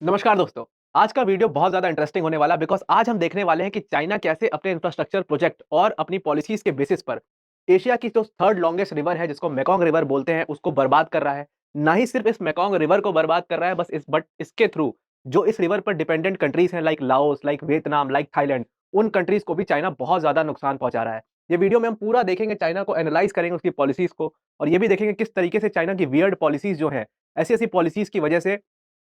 नमस्कार दोस्तों। आज का वीडियो बहुत ज़्यादा इंटरेस्टिंग होने वाला है बिकॉज़ आज हम देखने वाले हैं कि चाइना कैसे अपने इंफ्रास्ट्रक्चर प्रोजेक्ट और अपनी पॉलिसीज़ के बेसिस पर एशिया की जो थर्ड लॉन्गेस्ट रिवर है जिसको मेकॉन्ग रिवर बोलते हैं उसको बर्बाद कर रहा है। ना ही सिर्फ़ इस मेकॉन्ग रिवर को बर्बाद कर रहा है बस इसके थ्रू जो इस रिवर पर डिपेंडेंट कंट्रीज़ हैं like Laos, like Vietnam, like Thailand, उन कंट्रीज़ को भी चाइना बहुत ज़्यादा नुकसान पहुँचा रहा है। ये वीडियो में हम पूरा देखेंगे, चाइना को एनालाइज़ करेंगे उसकी पॉलिसीज़ को और ये भी देखेंगे किस तरीके से चाइना की वियर्ड पॉलिसीज़ जो हैं, ऐसी-ऐसी पॉलिसीज़ की वजह से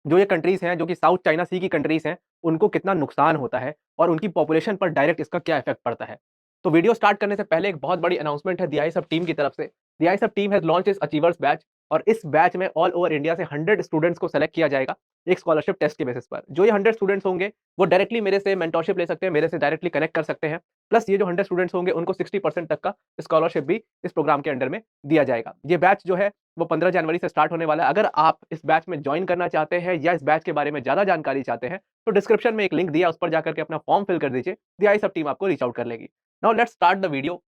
जो ये कंट्रीज़ हैं, जो कि साउथ चाइना सी की कंट्रीज़ हैं, उनको कितना नुकसान होता है और उनकी पॉपुलेशन पर डायरेक्ट इसका क्या इफ़ेक्ट पड़ता है। तो वीडियो स्टार्ट करने से पहले एक बहुत बड़ी अनाउंसमेंट है द आईएसएफ टीम की तरफ से। The ISF team has launched it's achievers batch और इस बैच में ऑल ओवर इंडिया से 100 स्टूडेंट्स को सेलेक्ट किया जाएगा, एक स्कॉलरशिप टेस्ट के बेसिस पर। जो ये 100 स्टूडेंट्स होंगे, वो डायरेक्टली मेरे से मेंटरशिप ले सकते हैं, मेरे से डायरेक्टली कनेक्ट कर सकते हैं। प्लस ये जो 100 स्टूडेंट्स होंगे, उनको 60% तक का स्कॉलरशिप भी इस प्रोग्राम के अंडर में दिया जाएगा। ये बैच जो है वो 15 जनवरी से स्टार्ट होने वाला है। अगर आप इस बैच में जॉइन करना चाहते हैं या इस बैच के बारे में ज़्यादा जानकारी चाहते हैं, तो डिस्क्रिप्शन में एक लिंक दिया, उस पर जाकर के अपना फॉर्म फिल कर दीजिए। द आईएसएफ टीम आपको रीच आउट कर लेगी। Now let's start the video.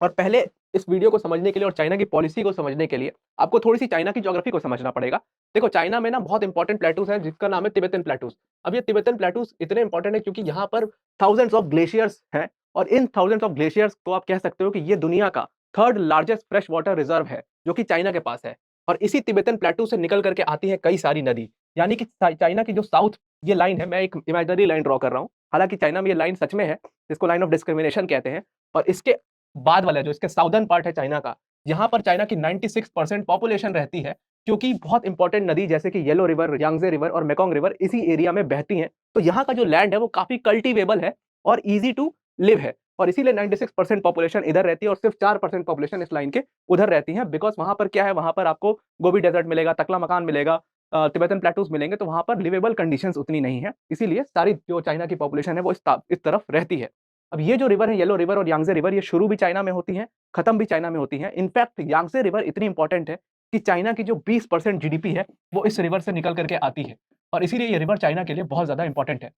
और पहले इस वीडियो को समझने के लिए और चाइना की पॉलिसी को समझने के लिए आपको थोड़ी-सी चाइना की ज्योग्राफी को समझना पड़ेगा। देखो, चाइना में ना बहुत इंपोर्टेंट प्लेटूज़ हैं जिसका नाम है तिब्बतन प्लेटूज़। अब ये तिब्बतन प्लेटूज़ इतने इंपोर्टेंट हैं क्योंकि यहाँ पर थाउज़ेंड्स ऑफ ग्लेशियर्स हैं और इन थाउज़ेंड्स ऑफ ग्लेशियर्स को आप कह सकते हो कि ये दुनिया का third largest fresh water reserve है, जो कि चाइना के पास है। और इसी तिब्बतन प्लेटू से निकल करके आती है कई सारी नदी। यानी कि चाइना की जो साउथ ये लाइन है, मैं एक इमेजिनरी लाइन ड्रा कर रहा हूँ। हालाँकि चाइना में ये लाइन सच में है, जिसको लाइन ऑफ डिस्क्रिमिनेशन कहते हैं। और इसके बाद वाला जो इसके साउदर्न पार्ट है चाइना का, यहाँ पर चाइना की 96% पॉपुलेशन रहती है, क्योंकि बहुत इंपॉर्टेंट नदी जैसे कि येलो रिवर, यांग्ज़े रिवर और मेकॉन्ग रिवर इसी एरिया में बहती हैं। तो यहाँ का जो लैंड है वो काफ़ी कल्टीवेबल है और ईज़ी टू लिव है। और इसीलिए 96% पॉपुलेशन इधर रहती है और सिर्फ 4% पॉपुलेशन इस लाइन के उधर रहती है। बिकॉज़ वहाँ पर क्या है, वहाँ पर आपको गोबी डेज़र्ट मिलेगा, तकला मकान मिलेगा, तिब्बतन प्लेटूज़ मिलेंगे, तो वहाँ पर लिवेबल कंडीशंस उतनी नहीं है। इसीलिए सारी जो चाइना की पॉपुलेशन है वो इस तरफ रहती है। अब ये जो रिवर है, येलो रिवर और यांग्ज़े रिवर, ये शुरू भी चाइना में होती हैं, खत्म भी चाइना में होती हैं। इनफैक्ट यांग्ज़े रिवर इतनी इंपॉर्टेंट है कि चाइना की जो 20% जीडीपी है, वो इस रिवर से निकल कर के आती है और इसीलिए ये रिवर चाइना के लिए बहुत ज़्यादा इंपॉर्टेंट है।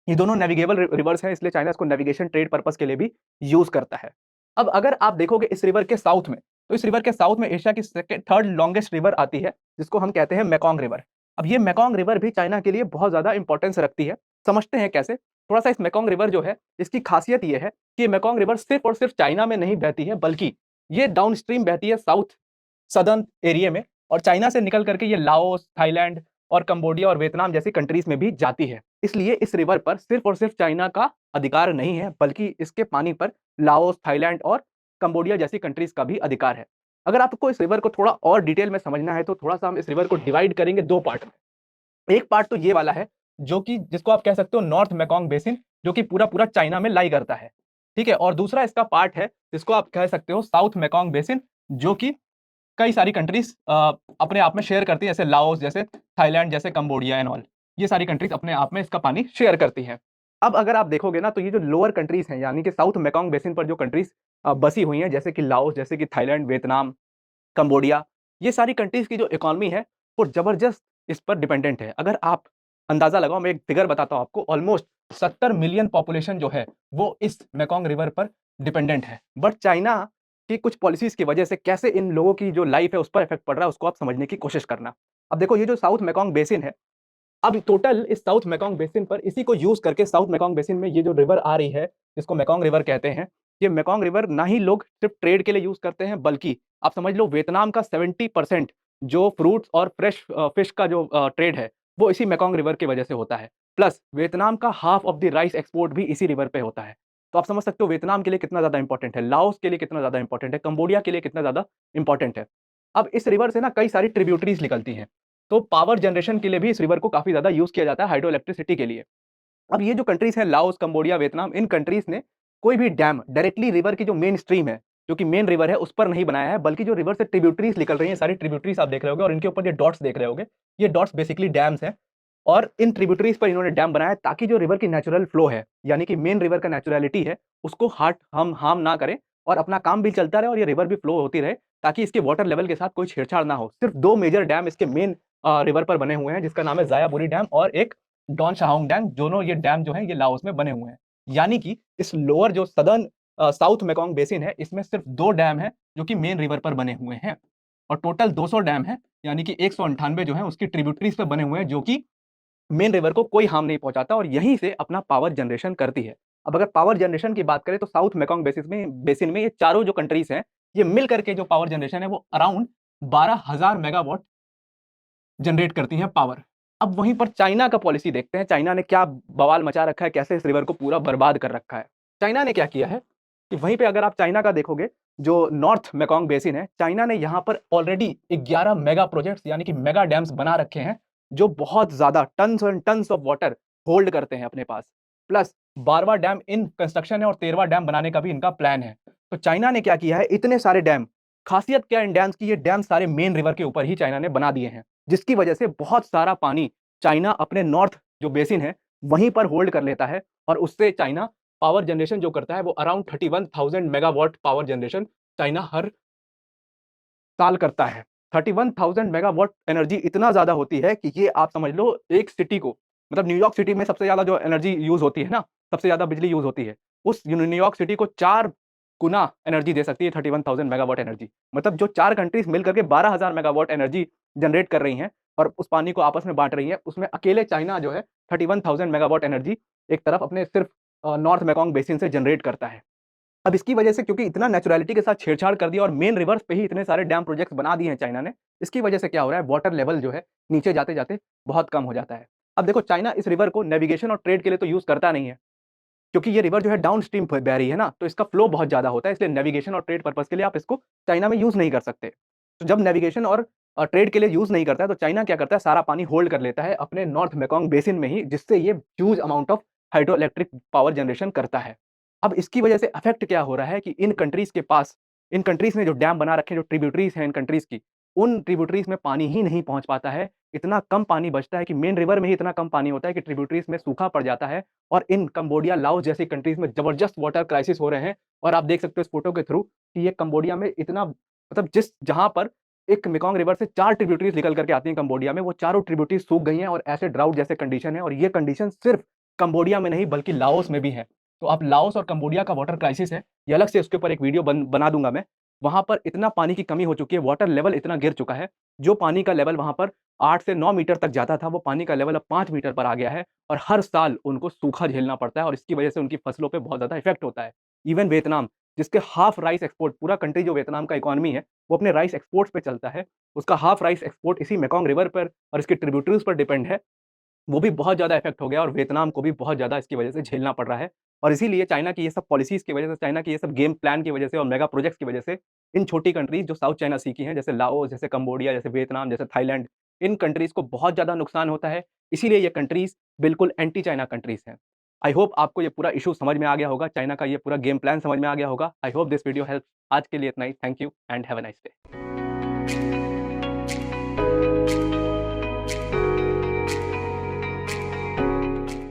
ये दोनों नेविगेबल रिवर्स हैं, इसलिए चाइना इसको नेविगेशन ट्रेड पर्पस के लिए भी यूज़ करता है। अब अगर आप देखोगे इस रिवर के साउथ में, तो इस रिवर के साउथ में एशिया की थर्ड लॉन्गेस्ट रिवर आती है, जिसको हम कहते हैं मेकॉन्ग रिवर। अब ये मेकॉन्ग रिवर भी चाइना के लिए बहुत ज़्यादा इंपॉर्टेंस रखती है। समझते हैं कैसे? थोड़ा-सा इस मेकॉन्ग रिवर जो है, इसकी खासियत ये है कि ये मेकॉन्ग रिवर सिर्फ़ और सिर्फ़ चाइना में नहीं बहती है, बल्कि ये डाउनस्ट्रीम बहती है साउथ सदर्न एरिया में और चाइना से निकल करके ये लाओस, थाईलैंड और कंबोडिया और वियतनाम जैसी कंट्रीज़ में भी जाती है। इसलिए इस रिवर पर सिर्फ़ और सिर्फ़ चाइना का अधिकार नहीं है, बल्कि इसके पानी पर लाओस, थाईलैंड और कंबोडिया जैसी कंट्रीज़ का भी अधिकार है। अगर आपको इस रिवर को थोड़ा और डिटेल में समझना है, तो थोड़ा-सा हम इस रिवर को डिवाइड करेंगे 2 पार्ट में। एक पार्ट तो ये वाला है, जो कि जिसको आप कह सकते हो नॉर्थ मेकॉन्ग बेसिन, जो कि पूरा-पूरा चाइना में लाई करता है। ठीक है? और दूसरा इसका पार्ट है, जिसको आप कह सकते हो साउथ मेकॉन्ग बेसिन, जो कि कई सारी कंट्रीज़ अपने आप में शेयर करती है, जैसे लाओस, जैसे थाईलैंड, जैसे कंबोडिया एंड ऑल। ये सारी कंट्रीज़ अपने आप में इसका पानी शेयर करती हैं। अब अगर आप देखोगे ना, तो ये जो लोअर कंट्रीज़ हैं, यानी कि साउथ मेकॉन्ग बेसिन पर जो कंट्रीज़ बसी हुई हैं, जैसे कि लाओस, जैसे कि थाईलैंड, वियतनाम, कंबोडिया, ये सारी कंट्रीज़ की जो इकोनॉमी है, वो ज़बरदस्त इस पर डिपेंडेंट है। अगर आप अंदाज़ा लगाओ, मैं एक फिगर बताता हूँ आपको, ऑलमोस्ट 70 मिलियन पॉपुलेशन जो है, वो इस मेकॉन्ग रिवर पर डिपेंडेंट है। बट चाइना की कुछ पॉलिसीज़ की वजह से कैसे इन लोगों की जो लाइफ़ है, उस पर इफ़ेक्ट पड़ रहा है, उसको आप समझने की कोशिश करना। अब देखो, ये जो साउथ मेकॉन्ग बेसिन है, अब टोटल इस साउथ मेकॉन्ग बेसिन पर इसी को यूज़ करके साउथ मेकॉन्ग बेसिन में ये जो रिवर आ रही है, जिसको मेकॉन्ग रिवर कहते हैं, ये मेकॉन्ग रिवर ना ही लोग सिर्फ़ ट्रेड के लिए यूज़ करते हैं, बल्कि आप समझ लो वियतनाम का 70% जो फ्रूट्स और फ्रेश फिश का जो ट्रेड है, वो इसी मेकॉन्ग रिवर की वजह से होता है। प्लस वियतनाम का half of the rice export भी इसी रिवर पे होता है। तो आप समझ सकते हो वियतनाम के लिए कितना ज़्यादा इंपॉर्टेंट है, लाओस के लिए कितना ज़्यादा इंपॉर्टेंट है, कंबोडिया के लिए कितना ज़्यादा इंपॉर्टेंट है। अब इस रिवर से ना कई सारी ट्रिब्यूटरीज़ निकलती हैं। तो पावर जनरेशन के लिए भी इस रिवर को काफ़ी ज़्यादा यूज़ किया जाता है, हाइड्रो इलेक्ट्रिसिटी के लिए। अब ये जो कंट्रीज़ हैं, लाओस, कंबोडिया, वियतनाम, इन कंट्रीज़ ने कोई भी डैम डायरेक्टली रिवर की जो मेन स्ट्रीम है, जो कि मेन रिवर है, उस पर नहीं बनाया है, बल्कि जो रिवर से ट्रिब्यूटरीज़ निकल रही हैं, सारी ट्रिब्यूटरीज़ आप देख रहे होंगे और इनके ऊपर ये डॉट्स देख रहे होंगे, ये डॉट्स बेसिकली डैम्स हैं और इन ट्रिब्यूटरीज़ पर इन्होंने डैम बनाया है ताकि जो रिवर की नेचुरल फ्लो है, यानी कि मेन रिवर का नेचुरैलिटी है, उसको हार्म ना करे और अपना काम भी चलता रहे और ये रिवर भी फ्लो होती रहे, ताकि इसके वाटर लेवल के साथ कोई छेड़छाड़ ना हो। सिर्फ 2 मेजर डैम इसके मेन रिवर पर बने हुए हैं, जिसका नाम है ज़ायाबुरी डैम और एक डॉन शाओंग डैम। दोनों ये डैम जो हैं, ये लाओस में बने हुए हैं। यानी कि इस लोअर जो सदर्न साउथ मेकॉन्ग बेसिन है, इसमें सिर्फ 2 डैम हैं, जो कि मेन रिवर पर बने हुए हैं और टोटल 200 डैम हैं, यानी कि 198 जो हैं, उसकी ट्रिब्यूटरीज़ पे बने हुए हैं, जो कि मेन रिवर को कोई हार्म नहीं पहुंचाता और यहीं से अपना पावर जनरेशन करती है। अब अगर पावर जनरेशन की बात करें तो साउथ मेकॉन्ग बेसिन में ये चारों जो कंट्रीज हैं, ये मिल करके जो पावर जनरेशन है वो अराउंड 12,000 मेगावाट जनरेट करती हैं पावर। अब वहीं पर चाइना का पॉलिसी देखते हैं, चाइना ने क्या बवाल मचा रखा है, कैसे इस रिवर को पूरा बर्बाद कर रखा है। चाइना ने क्या किया है कि वहीं पे अगर आप चाइना का देखोगे, जो नॉर्थ मेकॉन्ग बेसिन है, चाइना ने यहाँ पर ऑलरेडी 11 मेगा प्रोजेक्ट्स यानी कि मेगा डैम्स बना रखे हैं, जो बहुत ज़्यादा tons and tons of water hold करते हैं अपने पास। प्लस 12वां डैम इन कंस्ट्रक्शन है और 13वां डैम बनाने का भी इनका प्लान है। तो चाइना ने क्या किया है, इतने सारे डैम, खासियत क्या है इन डैम्स की, ये डैम सारे मेन रिवर के ऊपर ही चाइना ने बना दिए हैं, जिसकी वजह से बहुत सारा पानी चाइना अपने नॉर्थ जो बेसिन है, वहीं पर होल्ड कर लेता है और उससे चाइना पावर जनरेशन जो करता है वो around 31,000 megawatt power generation China हर साल करता है। 31,000 मेगावाट एनर्जी इतना ज़्यादा होती है कि ये आप समझ लो एक सिटी को, मतलब न्यूयॉर्क सिटी में सबसे ज़्यादा जो एनर्जी यूज़ होती है ना, सबसे ज़्यादा बिजली यूज़ होती है, उस न्यूयॉर्क सिटी को 4 गुना एनर्जी दे सकती है 31,000 मेगावाट एनर्जी। मतलब जो 4 कंट्रीज़ मिल करके 12,000 मेगावाट एनर्जी जनरेट कर रही हैं और उस पानी को आपस में बाँट रही हैं, उसमें अकेले चाइना जो है 31,000 मेगावाट एनर्जी एक तरफ अपने सिर्फ नॉर्थ मेकॉन्ग बेसिन से जनरेट करता है। अब इसकी वजह से क्योंकि इतना नेचुरैलिटी के साथ छेड़छाड़ कर दिया और मेन रिवर्स पे ही इतने सारे डैम प्रोजेक्ट्स बना दिए हैं चाइना ने, इसकी वजह से क्या हो रहा है, वाटर लेवल जो है नीचे जाते-जाते बहुत कम हो जाता है। अब देखो चाइना इस रिवर को नेविगेशन और ट्रेड के लिए तो यूज़ करता नहीं है, क्योंकि ये रिवर जो है डाउनस्ट्रीम फ बह रही है ना, तो इसका फ्लो बहुत ज़्यादा होता है, इसलिए नेविगेशन और ट्रेड पर्पज़ के लिए आप इसको चाइना में यूज़ नहीं कर सकते। तो जब नेविगेशन और ट्रेड के लिए यूज़ नहीं करता है, तो चाइना क्या करता है, सारा पानी होल्ड कर लेता है अपने नॉर्थ मेकॉन्ग बेसिन में ही, जिससे ये huge amount of hydro electric power generation करता है। अब इसकी वजह से इफ़ेक्ट क्या हो रहा है कि इन कंट्रीज़ के पास, इन कंट्रीज़ ने जो डैम बना रखे हैं, जो ट्रिब्यूटरीज़ हैं इन कंट्रीज़ की, उन ट्रिब्यूटरीज़ में पानी ही नहीं पहुँच पाता है। इतना कम पानी बचता है कि मेन रिवर में ही इतना कम पानी होता है कि ट्रिब्यूटरीज़ में सूखा पड़ जाता है और इन कंबोडिया, लाओस जैसी कंट्रीज़ में ज़बरदस्त वाटर क्राइसिस हो रहे हैं। और आप देख सकते हो इस फ़ोटो के थ्रू कि ये कंबोडिया में इतना, मतलब जिस जहाँ पर एक मेकॉन्ग रिवर से 4 ट्रिब्यूटरीज़ निकल करके आती हैं कंबोडिया में, वो चारों ट्रिब्यूटरीज़ सूख गई हैं और ऐसे ड्राउट जैसे कंडीशन है और ये कंडीशन सिर्फ़ कंबोडिया में नहीं बल्कि लाओस में भी है। तो आप लाओस और कंबोडिया का वाटर क्राइसिस है, ये अलग से उसके ऊपर एक वीडियो बना दूँगा मैं। वहाँ पर इतना पानी की कमी हो चुकी है, वाटर लेवल इतना गिर चुका है, जो पानी का लेवल वहाँ पर 8 से 9 मीटर तक जाता था, वो पानी का लेवल अब 5 मीटर पर आ गया है और हर साल उनको सूखा झेलना पड़ता है और इसकी वजह से उनकी फसलों पे बहुत ज़्यादा इफ़ेक्ट होता है। इवन वियतनाम, जिसके हाफ राइस एक्सपोर्ट, पूरा कंट्री जो वियतनाम का इकोनॉमी है, वो अपने राइस एक्सपोर्ट्स पे चलता है। उसका हाफ राइस एक्सपोर्ट इसी मेकॉन्ग रिवर पर और इसके ट्रिब्यूटरीज़ पर डिपेंड है। वो भी बहुत ज़्यादा इफ़ेक्ट हो गया और वियतनाम को भी बहुत ज़्यादा इसकी वजह से झेलना पड़ रहा है। और इसीलिए चाइना की ये सब पॉलिसीज़ की वजह से, चाइना की ये सब गेम प्लान की वजह से और मेगा प्रोजेक्ट्स की वजह से इन छोटी कंट्रीज़ जो साउथ चाइना सी की हैं, जैसे लाओस, जैसे कंबोडिया, जैसे वियतनाम, जैसे थाईलैंड, इन कंट्रीज़ को बहुत ज़्यादा नुकसान होता है। इसीलिए ये कंट्रीज़ बिल्कुल एंटी चाइना कंट्रीज़ हैं। आई होप आपको ये पूरा इश्यू समझ में आ गया होगा, चाइना का ये पूरा गेम प्लान समझ में आ गया होगा। I hope this video helps. आज के लिए इतना ही। Thank you and have a nice day.